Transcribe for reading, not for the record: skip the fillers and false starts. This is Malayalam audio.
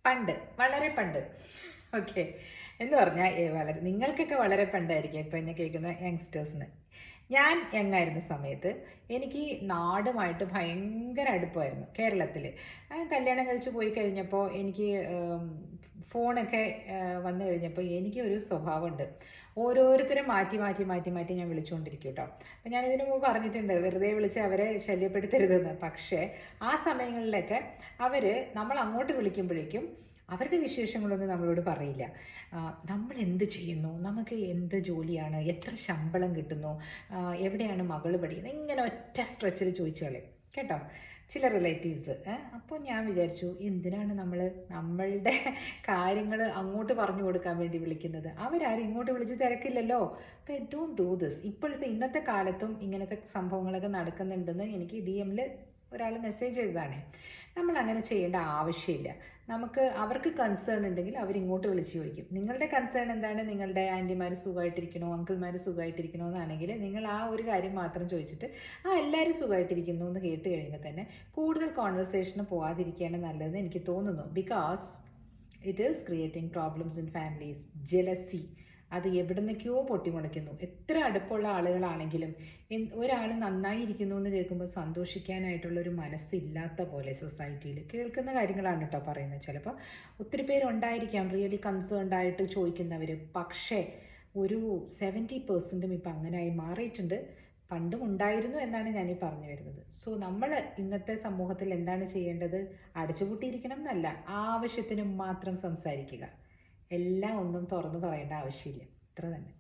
പണ്ട്, വളരെ പണ്ട്. ഓക്കെ. എന്ന് പറഞ്ഞാൽ വളരെ നിങ്ങൾക്കൊക്കെ വളരെ പണ്ടായിരിക്കും ഇപ്പം എന്നെ കേൾക്കുന്ന യങ്സ്റ്റേഴ്സിന്. ഞാൻ യങ്ങായിരുന്ന സമയത്ത് എനിക്ക് നാടുമായിട്ട് ഭയങ്കര അടുപ്പമായിരുന്നു കേരളത്തിൽ. കല്യാണം കഴിച്ച് പോയി കഴിഞ്ഞപ്പോൾ എനിക്ക് ഫോണൊക്കെ വന്നു കഴിഞ്ഞപ്പോൾ എനിക്കൊരു സ്വഭാവമുണ്ട്. ഓരോരുത്തരും മാറ്റി മാറ്റി മാറ്റി മാറ്റി ഞാൻ വിളിച്ചുകൊണ്ടിരിക്കും കേട്ടോ. അപ്പം ഞാനിതിനു മുമ്പ് പറഞ്ഞിട്ടുണ്ട് വെറുതെ വിളിച്ച് അവരെ ശല്യപ്പെടുത്തരുതെന്ന്. പക്ഷേ ആ സമയങ്ങളിലൊക്കെ അവർ നമ്മൾ അങ്ങോട്ട് വിളിക്കുമ്പോഴേക്കും അവരുടെ വിശേഷങ്ങളൊന്നും നമ്മളോട് പറയില്ല. നമ്മൾ എന്ത് ചെയ്യുന്നു, നമുക്ക് എന്ത് ജോലിയാണ്, എത്ര ശമ്പളം കിട്ടുന്നു, എവിടെയാണ് മകൾ പഠിക്കുന്നത്, ഇങ്ങനെ ഒറ്റ സ്ട്രെച്ചിൽ ചോദിച്ചു കളയും കേട്ടോ ചില റിലേറ്റീവ്സ്. അപ്പോൾ ഞാൻ വിചാരിച്ചു എന്തിനാണ് നമ്മളുടെ കാര്യങ്ങൾ അങ്ങോട്ട് പറഞ്ഞു കൊടുക്കാൻ വേണ്ടി വിളിക്കുന്നത്, അവരാരും ഇങ്ങോട്ട് വിളിച്ച് തിരക്കില്ലല്ലോ. അപ്പോൾ ഡോണ്ട് ഡൂ ദിസ്. ഇന്നത്തെ കാലത്തും ഇങ്ങനത്തെ സംഭവങ്ങളൊക്കെ നടക്കുന്നുണ്ടെന്ന് എനിക്ക് DM-ൽ ഒരാൾ മെസ്സേജ് ചെയ്തതാണ്. നമ്മൾ അങ്ങനെ ചെയ്യേണ്ട ആവശ്യമില്ല. അവർക്ക് കൺസേൺ ഉണ്ടെങ്കിൽ അവരിങ്ങോട്ട് വിളിച്ച് ചോദിക്കും. നിങ്ങളുടെ കൺസേൺ എന്താണ്, നിങ്ങളുടെ ആൻറ്റിമാർ സുഖമായിട്ടിരിക്കണോ, അങ്കിൾമാർ സുഖമായിട്ടിരിക്കണോ എന്നാണെങ്കിൽ നിങ്ങൾ ആ ഒരു കാര്യം മാത്രം ചോദിച്ചിട്ട് എല്ലാവരും സുഖമായിട്ടിരിക്കുന്നു എന്ന് കേട്ട് കഴിയുമ്പോൾ തന്നെ കൂടുതൽ കോൺവെർസേഷന് പോകാതിരിക്കുകയാണ് നല്ലതെന്ന് എനിക്ക് തോന്നുന്നു. Because it is creating problems in families. Jealousy അത് എവിടുന്നൊക്കെയോ പൊട്ടിമുളയ്ക്കുന്നു. എത്ര അടുപ്പമുള്ള ആളുകളാണെങ്കിലും ഒരാൾ നന്നായിരിക്കുന്നു എന്ന് കേൾക്കുമ്പോൾ സന്തോഷിക്കാനായിട്ടുള്ള ഒരു മനസ്സില്ലാത്ത പോലെ സൊസൈറ്റിയിൽ കേൾക്കുന്ന കാര്യങ്ങളാണ് കേട്ടോ പറയുന്നത്. ചിലപ്പോൾ ഒത്തിരി പേരുണ്ടായിരിക്കാം റിയലി കൺസേൺഡ് ആയിട്ട് ചോദിക്കുന്നവർ. പക്ഷേ ഒരു 70% ഇപ്പം അങ്ങനെയായി മാറിയിട്ടുണ്ട്. പണ്ടും ഉണ്ടായിരുന്നു എന്നാണ് ഞാനീ പറഞ്ഞു വരുന്നത്. സോ നമ്മൾ ഇന്നത്തെ സമൂഹത്തിൽ എന്താണ് ചെയ്യേണ്ടത്? അടച്ചുപൂട്ടിയിരിക്കണം എന്നല്ല, ആവശ്യത്തിന് മാത്രം സംസാരിക്കുക. എല്ലാം ഒന്നും തുറന്നു പറയേണ്ട ആവശ്യമില്ല. ഇത്ര തന്നെ.